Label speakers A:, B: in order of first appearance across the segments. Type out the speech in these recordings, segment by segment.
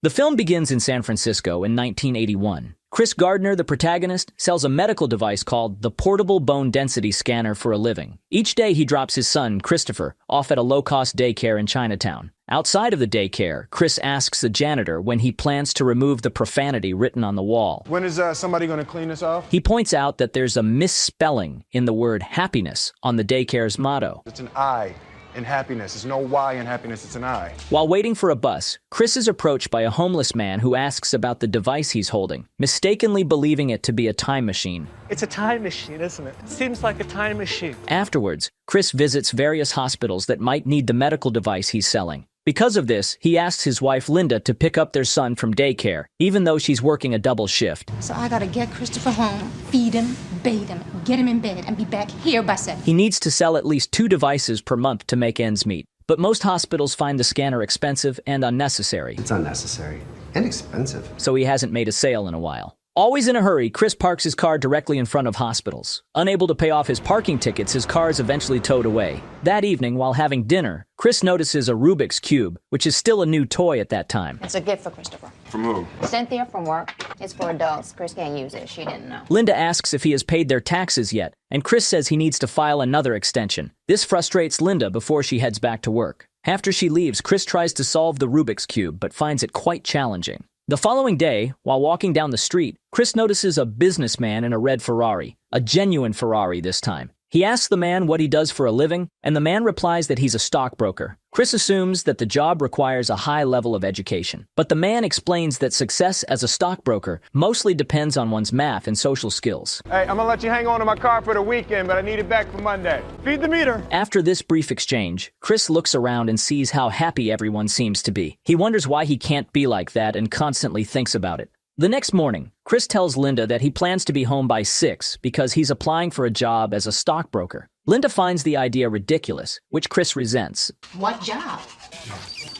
A: The film begins in San Francisco in 1981. Chris Gardner, the protagonist, sells a medical device called the Portable Bone Density Scanner for a living. Each day he drops his son, Christopher, off at a low-cost daycare in Chinatown. Outside of the daycare, Chris asks the janitor when he plans to remove the profanity written on the wall.
B: When is somebody going to clean this off?
A: He points out that there's a misspelling in the word happiness on the daycare's motto.
B: It's an I in happiness. There's no Y in happiness, it's an I.
A: While waiting for a bus, Chris is approached by a homeless man who asks about the device he's holding, mistakenly believing it to be a time machine.
C: It's a time machine, isn't it? It seems like a time machine.
A: Afterwards, Chris visits various hospitals that might need the medical device he's selling. Because of this, he asks his wife Linda to pick up their son from daycare, even though she's working a double shift.
D: So I gotta get Christopher home, feed him, bathe him, get him in bed, and be back here by 7.
A: He needs to sell at least 2 devices per month to make ends meet. But most hospitals find the scanner expensive and unnecessary.
E: It's unnecessary and expensive.
A: So he hasn't made a sale in a while. Always in a hurry, Chris parks his car directly in front of hospitals. Unable to pay off his parking tickets, his car is eventually towed away. That evening, while having dinner, Chris notices a Rubik's Cube, which is still a new toy at that time.
F: It's a gift for Christopher.
B: From who?
F: Cynthia from work. It's for adults. Chris can't use it. She didn't know.
A: Linda asks if he has paid their taxes yet, and Chris says he needs to file another extension. This frustrates Linda before she heads back to work. After she leaves, Chris tries to solve the Rubik's Cube, but finds it quite challenging. The following day, while walking down the street, Chris notices a businessman in a red Ferrari, a genuine Ferrari this time. He asks the man what he does for a living, and the man replies that he's a stockbroker. Chris assumes that the job requires a high level of education, but the man explains that success as a stockbroker mostly depends on one's math and social skills.
B: Hey, I'm gonna let you hang on to my car for the weekend, but I need it back for Monday. Feed the meter.
A: After this brief exchange, Chris looks around and sees how happy everyone seems to be. He wonders why he can't be like that and constantly thinks about it. The next morning, Chris tells Linda that he plans to be home by 6 because he's applying for a job as a stockbroker. Linda finds the idea ridiculous, which Chris resents.
D: What job?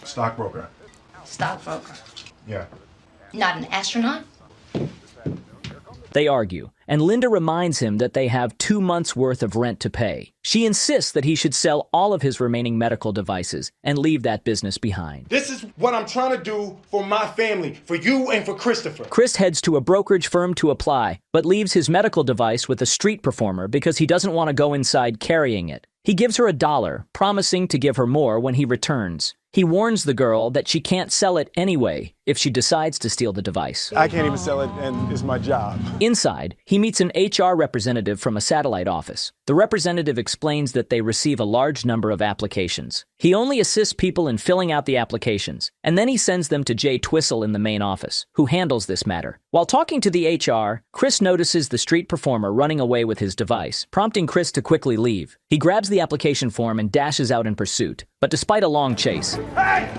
B: Stockbroker.
D: Stockbroker.
B: Yeah.
D: Not an astronaut?
A: They argue, and Linda reminds him that they have 2 months' worth of rent to pay. She insists that he should sell all of his remaining medical devices and leave that business behind.
B: This is what I'm trying to do for my family, for you and for Christopher.
A: Chris heads to a brokerage firm to apply, but leaves his medical device with a street performer because he doesn't want to go inside carrying it. He gives her $1, promising to give her more when he returns. He warns the girl that she can't sell it anyway if she decides to steal the device.
B: I can't even sell it, and it's my job.
A: Inside, he meets an HR representative from a satellite office. The representative explains that they receive a large number of applications. He only assists people in filling out the applications, and then he sends them to Twistle in the main office, who handles this matter. While talking to the HR, Chris notices the street performer running away with his device, prompting Chris to quickly leave. He grabs the application form and dashes out in pursuit. But despite a long chase,
B: Hey!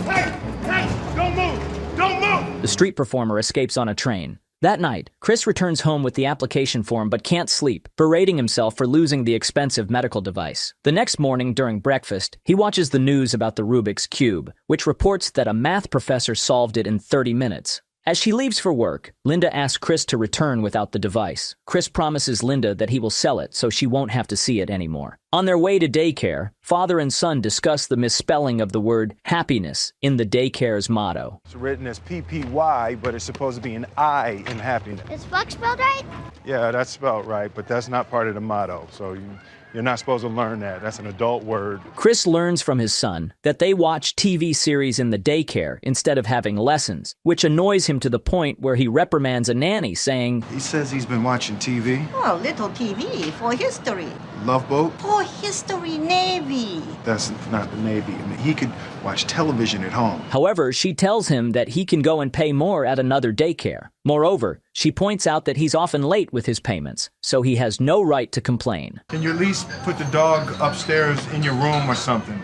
B: Don't move! Don't move!
A: the street performer escapes on a train. That night, Chris returns home with the application form but can't sleep, berating himself for losing the expensive medical device. The next morning, during breakfast, he watches the news about the Rubik's Cube, which reports that a math professor solved it in 30 minutes. As she leaves for work, Linda asks Chris to return without the device. Chris promises Linda that he will sell it so she won't have to see it anymore. On their way to daycare, father and son discuss the misspelling of the word happiness in the daycare's motto.
B: It's written as PPY, but it's supposed to be an I in happiness.
G: Is fuck spelled right?
B: Yeah, that's spelled right, but that's not part of the motto, so you're not supposed to learn that. That's an adult word.
A: Chris learns from his son that they watch TV series in the daycare instead of having lessons, which annoys him to the point where he reprimands a nanny, saying,
H: He says he's been watching TV.
I: Oh, little TV for history.
H: Love Boat?
I: For history, Navy.
H: That's not the Navy. I mean, he could watch television at home.
A: However, she tells him that he can go and pay more at another daycare. Moreover, she points out that he's often late with his payments, so he has no right to complain.
B: Can you at least put the dog upstairs in your room or something?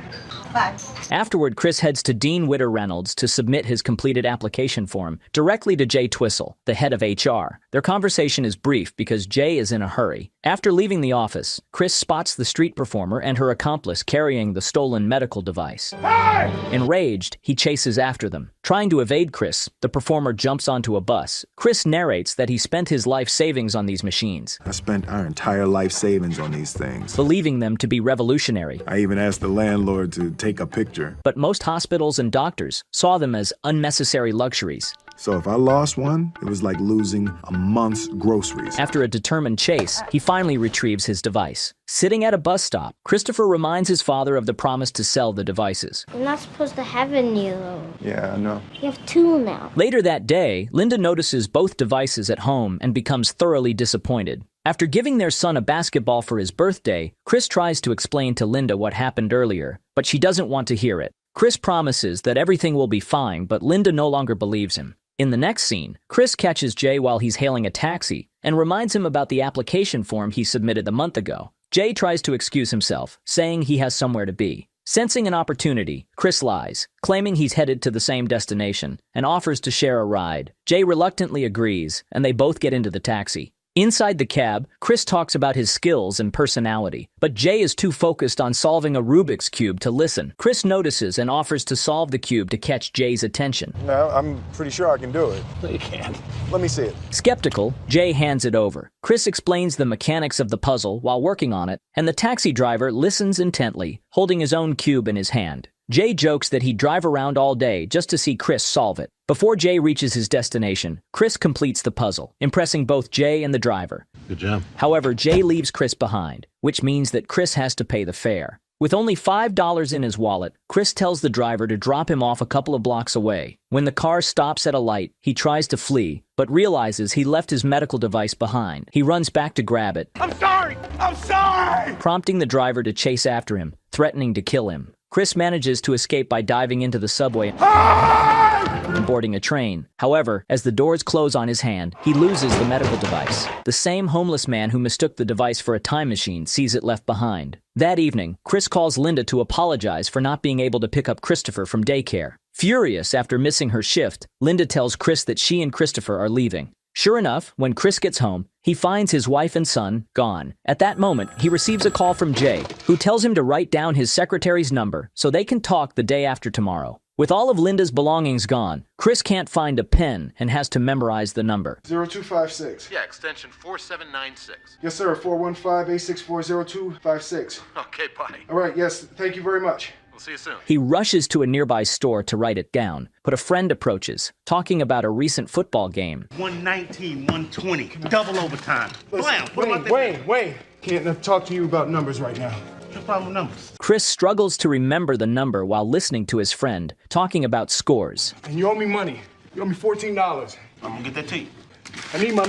I: But
A: Afterward, Chris heads to Dean Witter Reynolds to submit his completed application form directly to Jay Twistle, the head of HR. Their conversation is brief because Jay is in a hurry. After leaving the office, Chris spots the street performer and her accomplice carrying the stolen medical device.
B: Hey!
A: Enraged, he chases after them. Trying to evade Chris, the performer jumps onto a bus. Chris narrates that he spent his life savings on these machines,
H: I spent our entire life savings on these things.
A: believing them to be revolutionary.
H: I even asked the landlord to take a picture
G: doctor.
A: But most hospitals and doctors saw them as unnecessary luxuries.
G: So if I lost one, it was like losing a month's groceries.
A: After a determined chase, he finally retrieves his device. Sitting at a bus stop, Christopher reminds his father of the promise to sell the devices.
J: You're not supposed to have any of those.
B: Yeah, I know.
J: You have 2 now.
A: Later that day, Linda notices both devices at home and becomes thoroughly disappointed. After giving their son a basketball for his birthday, Chris tries to explain to Linda what happened earlier, but she doesn't want to hear it. Chris promises that everything will be fine, but Linda no longer believes him. In the next scene, Chris catches Jay while he's hailing a taxi and reminds him about the application form he submitted a month ago. Jay tries to excuse himself, saying he has somewhere to be. Sensing an opportunity, Chris lies, claiming he's headed to the same destination, and offers to share a ride. Jay reluctantly agrees, and they both get into the taxi. Inside the cab, Chris talks about his skills and personality, but Jay is too focused on solving a Rubik's Cube to listen. Chris notices and offers to solve the cube to catch Jay's attention.
B: No, I'm pretty sure I can do it.
C: No, you can't.
B: Let me see it.
A: Skeptical, Jay hands it over. Chris explains the mechanics of the puzzle while working on it, and the taxi driver listens intently, holding his own cube in his hand. Jay jokes that he'd drive around all day just to see Chris solve it. Before Jay reaches his destination, Chris completes the puzzle, impressing both Jay and the driver.
K: Good job.
A: However, Jay leaves Chris behind, which means that Chris has to pay the fare. With only $5 in his wallet, Chris tells the driver to drop him off a couple of blocks away. When the car stops at a light, he tries to flee, but realizes he left his medical device behind. He runs back to grab it.
B: I'm sorry! I'm sorry!
A: Prompting the driver to chase after him, threatening to kill him. Chris manages to escape by diving into the subway and boarding a train. However, as the doors close on his hand, he loses the medical device. The same homeless man who mistook the device for a time machine sees it left behind. That evening, Chris calls Linda to apologize for not being able to pick up Christopher from daycare. Furious after missing her shift, Linda tells Chris that she and Christopher are leaving. Sure enough, when Chris gets home, he finds his wife and son gone. At that moment, he receives a call from Jay, who tells him to write down his secretary's number so they can talk the day after tomorrow. With all of Linda's belongings gone, Chris can't find a pen and has to memorize the number.
H: 0256.
K: Yeah, extension 4796.
H: Yes, sir. 415-864-0256.
K: Okay, bye.
H: All right, yes. Thank you very much.
K: We'll see you soon.
A: He rushes to a nearby store to write it down, but a friend approaches, talking about a recent football game.
L: 119, 120, double overtime.
H: Wayne, can't talk to you about numbers right now.
L: What's your problem with numbers?
A: Chris struggles to remember the number while listening to his friend, talking about scores.
H: And you owe me money. You owe me $14.
L: I'm gonna get that to you.
H: I need my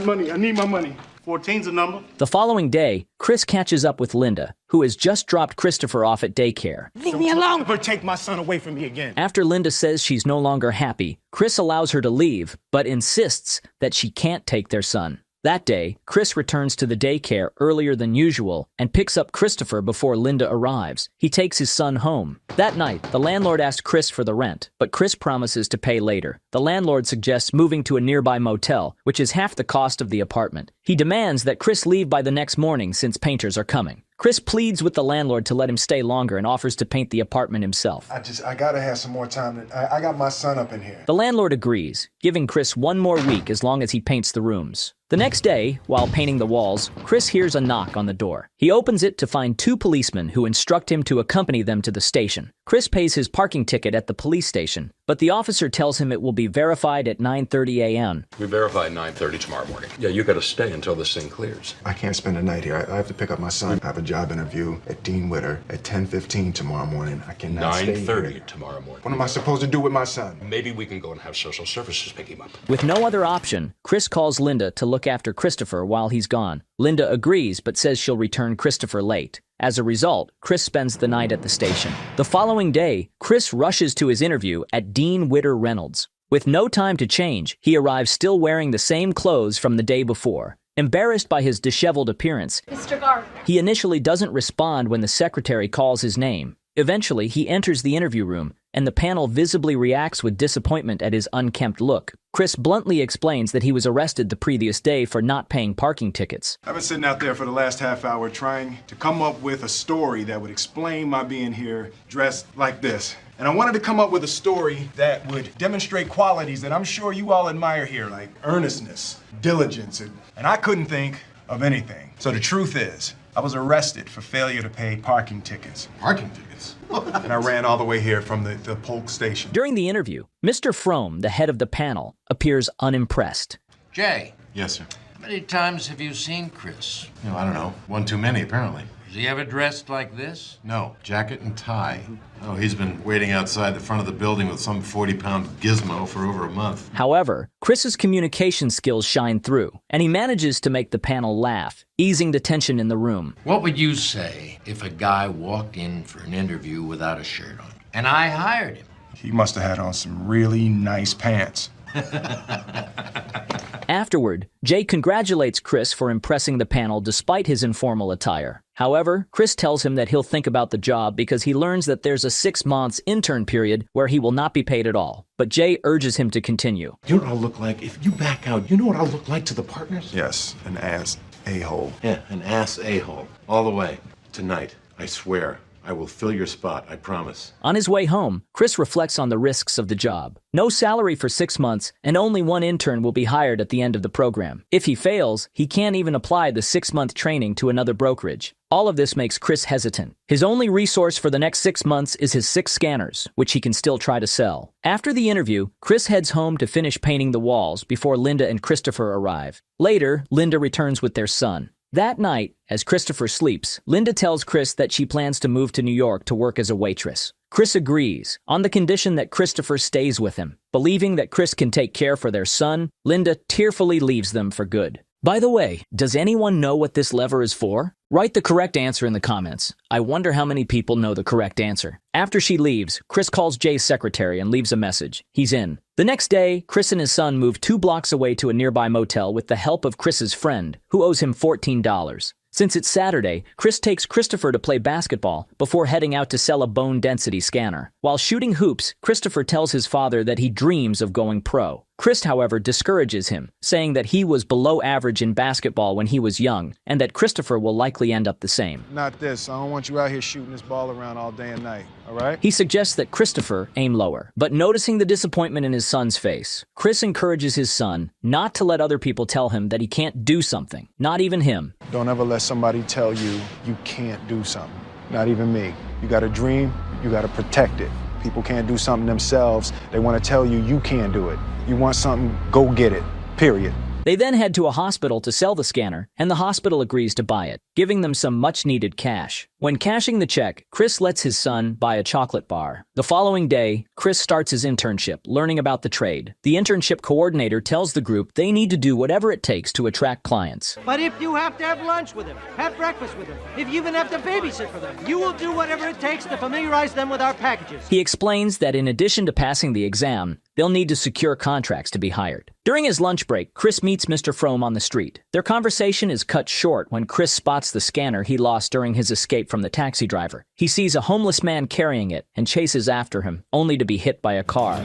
H: money.
L: 14's a number.
A: The following day, Chris catches up with Linda, who has just dropped Christopher off at daycare.
L: Leave me alone. Never take my son away from me again.
A: After Linda says she's no longer happy, Chris allows her to leave, but insists that she can't take their son. That day, Chris returns to the daycare earlier than usual and picks up Christopher before Linda arrives. He takes his son home. That night, the landlord asks Chris for the rent, but Chris promises to pay later. The landlord suggests moving to a nearby motel, which is half the cost of the apartment. He demands that Chris leave by the next morning since painters are coming. Chris pleads with the landlord to let him stay longer and offers to paint the apartment himself.
H: I gotta have some more time. I got my son up in here.
A: The landlord agrees, giving Chris one more week as long as he paints the rooms. The next day, while painting the walls, Chris hears a knock on the door. He opens it to find 2 policemen who instruct him to accompany them to the station. Chris pays his parking ticket at the police station, but the officer tells him it will be verified at 9:30 a.m.
K: We verify at 9:30 tomorrow morning. Yeah, you gotta stay until this thing clears.
H: I can't spend the night here. I have to pick up my son. I have a job interview at Dean Witter at 10:15 tomorrow morning. I cannot stay here.
K: 9:30 tomorrow morning.
H: What am I supposed to do with my son?
K: Maybe we can go and have social services pick him up.
A: With no other option, Chris calls Linda to look after Christopher while he's gone. Linda agrees but says she'll return Christopher late. As a result, Chris spends the night at the station. The following day, Chris rushes to his interview at Dean Witter Reynolds. With no time to change, he arrives still wearing the same clothes from the day before. Embarrassed by his disheveled appearance,
D: Mr. Gardner.
A: he initially doesn't respond when the secretary calls his name. Eventually, he enters the interview room, and the panel visibly reacts with disappointment at his unkempt look. Chris bluntly explains that he was arrested the previous day for not paying parking tickets.
H: I've been sitting out there for the last half hour trying to come up with a story that would explain my being here dressed like this. And I wanted to come up with a story that would demonstrate qualities that I'm sure you all admire here, like earnestness, diligence, and I couldn't think of anything. So the truth is, I was arrested for failure to pay parking tickets.
K: Parking tickets?
H: And I ran all the way here from the Polk station.
A: During the interview, Mr. Frohm, the head of the panel, appears unimpressed.
M: Jay.
K: Yes, sir.
M: How many times have you seen Chris?
K: I don't know. One too many, apparently.
M: Is he ever dressed like this?
K: No, jacket and tie. Oh, he's been waiting outside the front of the building with some 40-pound gizmo for over a month.
A: However, Chris's communication skills shine through, and he manages to make the panel laugh, easing the tension in the room.
M: What would you say if a guy walked in for an interview without a shirt on, and I hired him?
H: He must have had on some really nice pants.
A: Afterward, Jay congratulates Chris for impressing the panel despite his informal attire. However, Chris tells him that he'll think about the job because he learns that there's a 6-month intern period where he will not be paid at all. But Jay urges him to continue.
K: You know what I'll look like if you back out? You know what I'll look like to the partners?
H: Yes, an ass a-hole.
K: Yeah, an ass a-hole. All the way. Tonight, I swear, I will fill your spot, I promise.
A: On his way home, Chris reflects on the risks of the job. No salary for 6 months, and only one intern will be hired at the end of the program. If he fails, he can't even apply the 6-month training to another brokerage. All of this makes Chris hesitant. His only resource for the next 6 months is his 6 scanners, which he can still try to sell. After the interview, Chris heads home to finish painting the walls before Linda and Christopher arrive. Later, Linda returns with their son. That night, as Christopher sleeps, Linda tells Chris that she plans to move to New York to work as a waitress. Chris agrees, on the condition that Christopher stays with him. Believing that Chris can take care for their son, Linda tearfully leaves them for good. By the way, does anyone know what this lever is for? Write the correct answer in the comments. I wonder how many people know the correct answer. After she leaves, Chris calls Jay's secretary and leaves a message. He's in. The next day, Chris and his son move 2 blocks away to a nearby motel with the help of Chris's friend, who owes him $14. Since it's Saturday, Chris takes Christopher to play basketball before heading out to sell a bone density scanner. While shooting hoops, Christopher tells his father that he dreams of going pro. Chris, however, discourages him, saying that he was below average in basketball when he was young, and that Christopher will likely end up the same.
B: Not this. I don't want you out here shooting this ball around all day and night, all right?
A: He suggests that Christopher aim lower, but noticing the disappointment in his son's face, Chris encourages his son not to let other people tell him that he can't do something, not even him.
B: Don't ever let somebody tell you you can't do something, not even me. You got a dream, you got to protect it. People can't do something themselves. They want to tell you you can't do it. You want something, go get it, period.
A: They then head to a hospital to sell the scanner, and the hospital agrees to buy it, giving them some much-needed cash. When cashing the check, Chris lets his son buy a chocolate bar. The following day, Chris starts his internship, learning about the trade. The internship coordinator tells the group they need to do whatever it takes to attract clients.
N: But if you have to have lunch with them, have breakfast with them, if you even have to babysit for them, you will do whatever it takes to familiarize them with our packages.
A: He explains that in addition to passing the exam, they'll need to secure contracts to be hired. During his lunch break, Chris meets Mr. Frohm on the street. Their conversation is cut short when Chris spots the scanner he lost during his escape from the taxi driver. He sees a homeless man carrying it and chases after him, only to be hit by a car.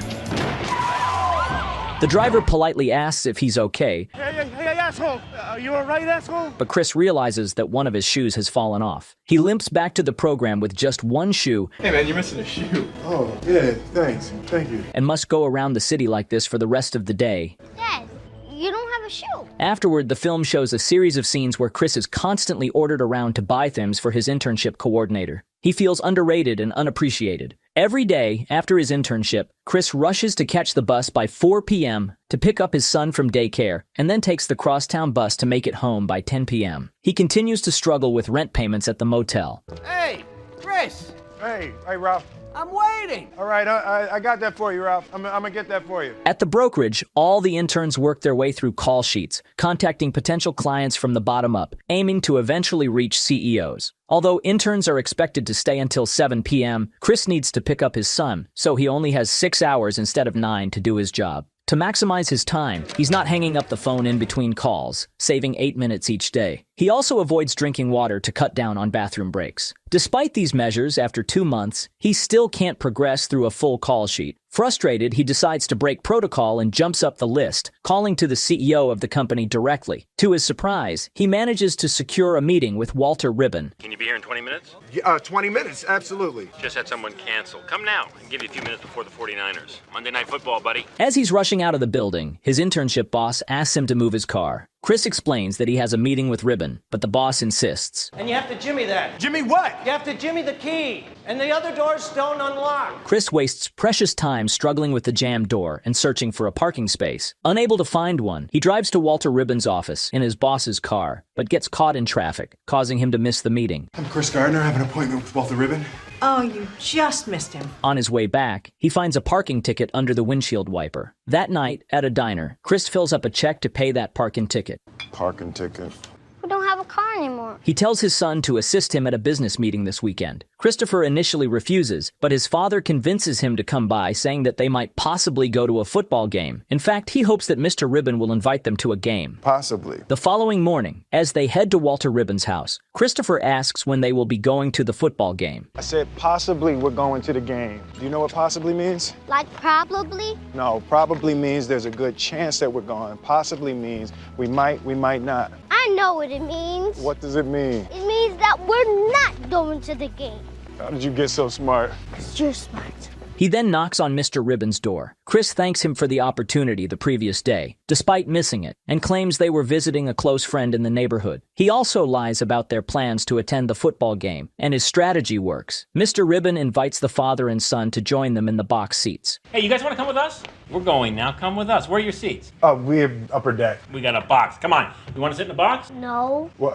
A: The driver politely asks if he's okay.
L: Hey, asshole! Are you alright, asshole?
A: But Chris realizes that one of his shoes has fallen off. He limps back to the program with just one shoe.
B: Hey man, you're missing a shoe. Oh, yeah, thanks. Thank you.
A: And must go around the city like this for the rest of the day.
J: Dad, you don't have a shoe.
A: Afterward, the film shows a series of scenes where Chris is constantly ordered around to buy things for his internship coordinator. He feels underrated and unappreciated. Every day after his internship, Chris rushes to catch the bus by 4 p.m. to pick up his son from daycare, and then takes the crosstown bus to make it home by 10 p.m. He continues to struggle with rent payments at the motel.
N: Hey, Chris!
B: Hey, Ralph.
N: I'm waiting!
B: All right, I got that for you, Ralph. I'm gonna get that for you.
A: At the brokerage, all the interns work their way through call sheets, contacting potential clients from the bottom up, aiming to eventually reach CEOs. Although interns are expected to stay until 7 p.m., Chris needs to pick up his son, so he only has 6 hours instead of 9 to do his job. To maximize his time, he's not hanging up the phone in between calls, saving 8 minutes each day. He also avoids drinking water to cut down on bathroom breaks. Despite these measures, after 2 months, he still can't progress through a full call sheet. Frustrated, he decides to break protocol and jumps up the list, calling to the CEO of the company directly. To his surprise, he manages to secure a meeting with Walter Ribbon.
O: Can you be here in 20 minutes?
B: 20 minutes, absolutely.
O: Just had someone cancel. Come now. I can give you a few minutes before the 49ers. Monday Night Football, buddy.
A: As he's rushing out of the building, his internship boss asks him to move his car. Chris explains that he has a meeting with Ribbon, but the boss insists.
N: And you have to jimmy that.
H: Jimmy what?
N: You have to jimmy the key, and the other doors don't unlock.
A: Chris wastes precious time struggling with the jammed door and searching for a parking space. Unable to find one, he drives to Walter Ribbon's office in his boss's car, but gets caught in traffic, causing him to miss the meeting.
H: I'm Chris Gardner. I have an appointment with Walter Ribbon.
I: Oh, you just missed him.
A: On his way back, he finds a parking ticket under the windshield wiper. That night, at a diner, Chris fills up a check to pay that parking ticket.
B: Parking ticket.
J: We don't have a car anymore.
A: He tells his son to assist him at a business meeting this weekend. Christopher initially refuses, but his father convinces him to come by, saying that they might possibly go to a football game. In fact, he hopes that Mr. Ribbon will invite them to a game.
B: Possibly.
A: The following morning, as they head to Walter Ribbon's house, Christopher asks when they will be going to the football game.
B: I said possibly we're going to the game. Do you know what possibly means?
J: Like probably?
B: No, probably means there's a good chance that we're going. Possibly means we might not.
J: I know what it means.
B: What does it mean?
J: It means that we're not going to the game.
B: How did you get so smart?
J: You're smart.
A: He then knocks on Mr. Ribbon's door. Chris thanks him for the opportunity the previous day, despite missing it, and claims they were visiting a close friend in the neighborhood. He also lies about their plans to attend the football game, and his strategy works. Mr. Ribbon invites the father and son to join them in the box seats.
O: Hey, you guys want to come with us? We're going now. Come with us. Where are your seats?
B: We have upper deck.
O: We got a box. Come on. You want to sit in the box?
J: No.
B: Well,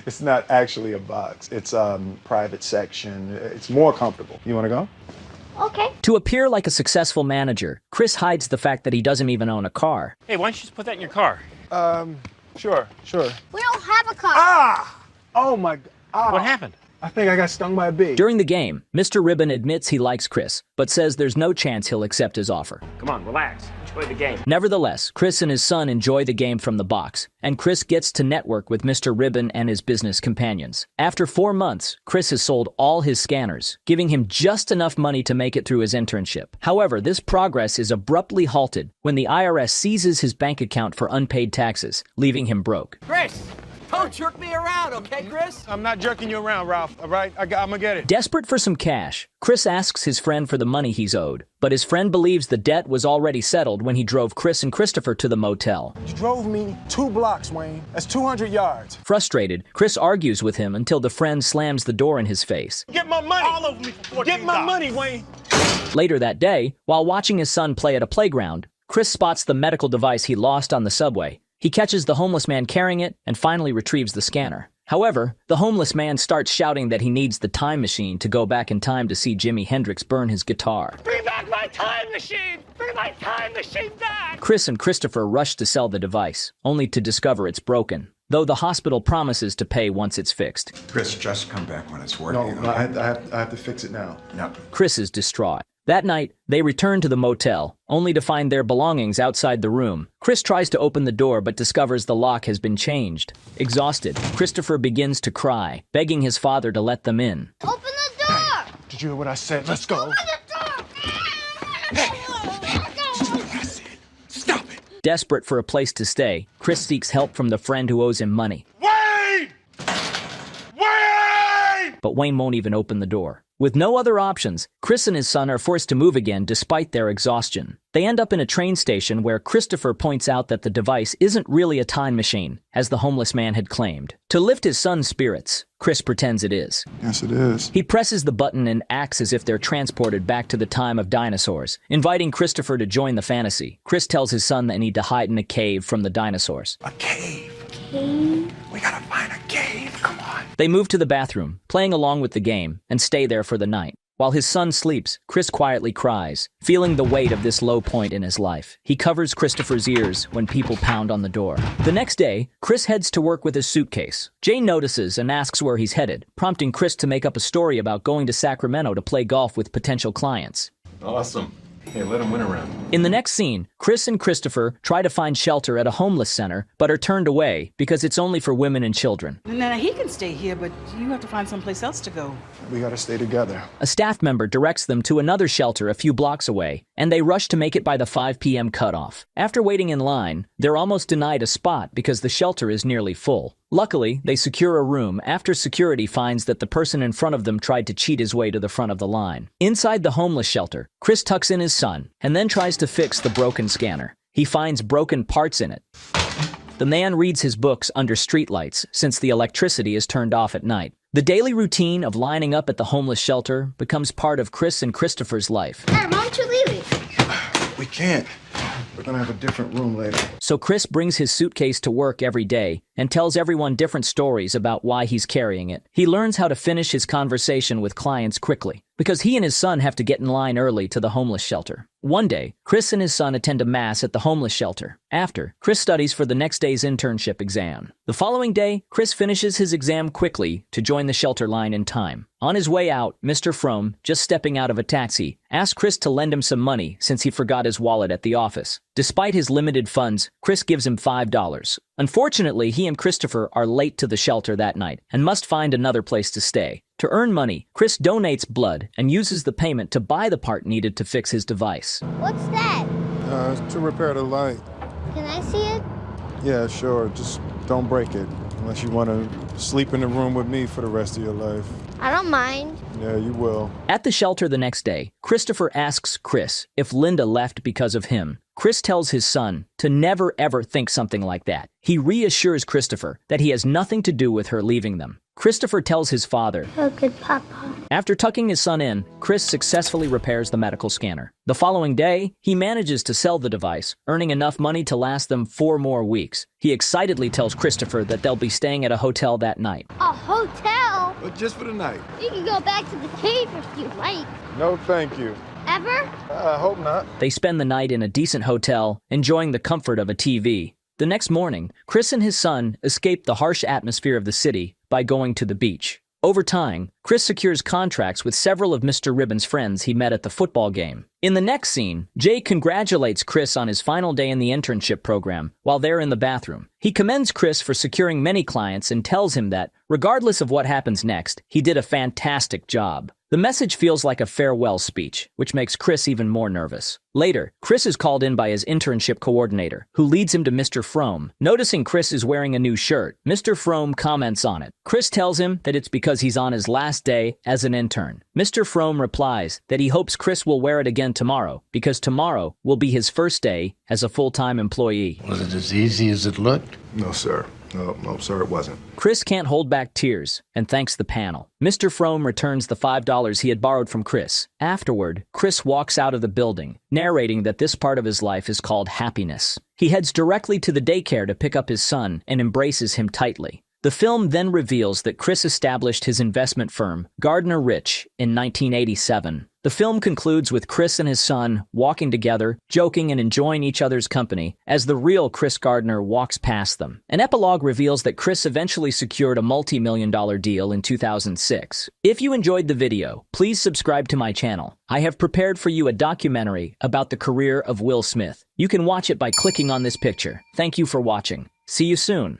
B: it's not actually a box. It's private section. It's more comfortable. You want to go?
J: Okay.
A: To appear like a successful manager, Chris hides the fact that he doesn't even own a car.
O: Hey, why don't you just put that in your car?
B: Sure.
J: We don't have a car.
B: Ah! Oh my God.
O: What happened?
B: I think I got stung by a bee.
A: During the game, Mr. Ribbon admits he likes Chris, but says there's no chance he'll accept his offer.
O: Come on, relax. Enjoy the game.
A: Nevertheless, Chris and his son enjoy the game from the box, and Chris gets to network with Mr. Ribbon and his business companions. After 4 months, Chris has sold all his scanners, giving him just enough money to make it through his internship. However, this progress is abruptly halted when the IRS seizes his bank account for unpaid taxes, leaving him broke.
N: Chris, don't jerk me around, okay, Chris?
H: I'm not jerking you around, Ralph, all right? I'm gonna get it.
A: Desperate for some cash, Chris asks his friend for the money he's owed, but his friend believes the debt was already settled when he drove Chris and Christopher to the motel.
B: You drove me 2 blocks, Wayne. That's 200 yards.
A: Frustrated, Chris argues with him until the friend slams the door in his face.
H: Get my money. All over me for $14. Get my money, Wayne.
A: Later that day, while watching his son play at a playground, Chris spots the medical device he lost on the subway. He catches the homeless man carrying it and finally retrieves the scanner. However, the homeless man starts shouting that he needs the time machine to go back in time to see Jimi Hendrix burn his guitar.
L: Bring back my time machine! Bring my time machine back!
A: Chris and Christopher rush to sell the device, only to discover it's broken, though the hospital promises to pay once it's fixed.
P: Chris, just come back when it's working.
B: No, I have to fix it now.
P: No.
A: Chris is distraught. That night, they return to the motel, only to find their belongings outside the room. Chris tries to open the door but discovers the lock has been changed. Exhausted, Christopher begins to cry, begging his father to let them in.
J: Open the door!
B: Did you hear what I said? Let's go.
J: Open the door!
H: Stop it.
A: Desperate for a place to stay, Chris seeks help from the friend who owes him money.
H: Wayne! Wayne!
A: But Wayne won't even open the door. With no other options, Chris and his son are forced to move again despite their exhaustion. They end up in a train station where Christopher points out that the device isn't really a time machine, as the homeless man had claimed. To lift his son's spirits, Chris pretends it is.
B: Yes, it is.
A: He presses the button and acts as if they're transported back to the time of dinosaurs, inviting Christopher to join the fantasy. Chris tells his son they need to hide in a cave from the dinosaurs.
P: A cave. Cave? We gotta find a cave. Come on.
A: They move to the bathroom, playing along with the game, and stay there for the night. While his son sleeps, Chris quietly cries, feeling the weight of this low point in his life. He covers Christopher's ears when people pound on the door. The next day, Chris heads to work with his suitcase. Jane notices and asks where he's headed, prompting Chris to make up a story about going to Sacramento to play golf with potential clients.
K: Awesome. Hey, let him win around.
A: In the next scene, Chris and Christopher try to find shelter at a homeless center, but are turned away because it's only for women and children.
I: Now, he can stay here, but you have to find someplace else to go.
B: We gotta stay together.
A: A staff member directs them to another shelter a few blocks away, and they rush to make it by the 5 p.m. cutoff. After waiting in line, they're almost denied a spot because the shelter is nearly full. Luckily, they secure a room after security finds that the person in front of them tried to cheat his way to the front of the line. Inside the homeless shelter, Chris tucks in his son and then tries to fix the broken scanner. He finds broken parts in it. The man reads his books under streetlights since the electricity is turned off at night. The daily routine of lining up at the homeless shelter becomes part of Chris and Christopher's life.
J: Hey, why don't you leave it?
B: We can't. We're gonna have a different room later.
A: So Chris brings his suitcase to work every day and tells everyone different stories about why he's carrying it. He learns how to finish his conversation with clients quickly, because he and his son have to get in line early to the homeless shelter. One day, Chris and his son attend a mass at the homeless shelter. After, Chris studies for the next day's internship exam. The following day, Chris finishes his exam quickly to join the shelter line in time. On his way out, Mr. Frohm, just stepping out of a taxi, asks Chris to lend him some money since he forgot his wallet at the office. Despite his limited funds, Chris gives him $5. Unfortunately, he and Christopher are late to the shelter that night and must find another place to stay. To earn money, Chris donates blood and uses the payment to buy the part needed to fix his device.
J: What's that?
B: It's to repair the light.
J: Can I see it?
B: Yeah, sure. Just don't break it. Unless you want to sleep in the room with me for the rest of your life.
J: I don't mind.
B: Yeah, you will.
A: At the shelter the next day, Christopher asks Chris if Linda left because of him. Chris tells his son to never ever think something like that. He reassures Christopher that he has nothing to do with her leaving them. Christopher tells his father,
J: Oh, good papa.
A: After tucking his son in, Chris successfully repairs the medical scanner. The following day, he manages to sell the device, earning enough money to last them 4 more weeks. He excitedly tells Christopher that they'll be staying at a hotel that night.
J: A hotel?
B: But just for the night.
J: You can go back to the cave if you like.
B: No, thank you.
J: Ever?
B: I hope not.
A: They spend the night in a decent hotel, enjoying the comfort of a TV. The next morning, Chris and his son escape the harsh atmosphere of the city by going to the beach. Over time, Chris secures contracts with several of Mr. Ribbon's friends he met at the football game. In the next scene, Jay congratulates Chris on his final day in the internship program while they're in the bathroom. He commends Chris for securing many clients and tells him that, regardless of what happens next, he did a fantastic job. The message feels like a farewell speech, which makes Chris even more nervous. Later, Chris is called in by his internship coordinator, who leads him to Mr. Frohm. Noticing Chris is wearing a new shirt, Mr. Frohm comments on it. Chris tells him that it's because he's on his last day as an intern. Mr. Frohm replies that he hopes Chris will wear it again tomorrow, because tomorrow will be his first day as a full-time employee.
M: Was it as easy as it looked?
B: No, sir. No, sir, it wasn't.
A: Chris can't hold back tears and thanks the panel. Mr. Frohm returns the $5 he had borrowed from Chris. Afterward, Chris walks out of the building, narrating that this part of his life is called happiness. He heads directly to the daycare to pick up his son and embraces him tightly. The film then reveals that Chris established his investment firm, Gardner Rich, in 1987. The film concludes with Chris and his son walking together, joking and enjoying each other's company as the real Chris Gardner walks past them. An epilogue reveals that Chris eventually secured a multi-million-dollar deal in 2006. If you enjoyed the video, please subscribe to my channel. I have prepared for you a documentary about the career of Will Smith. You can watch it by clicking on this picture. Thank you for watching. See you soon.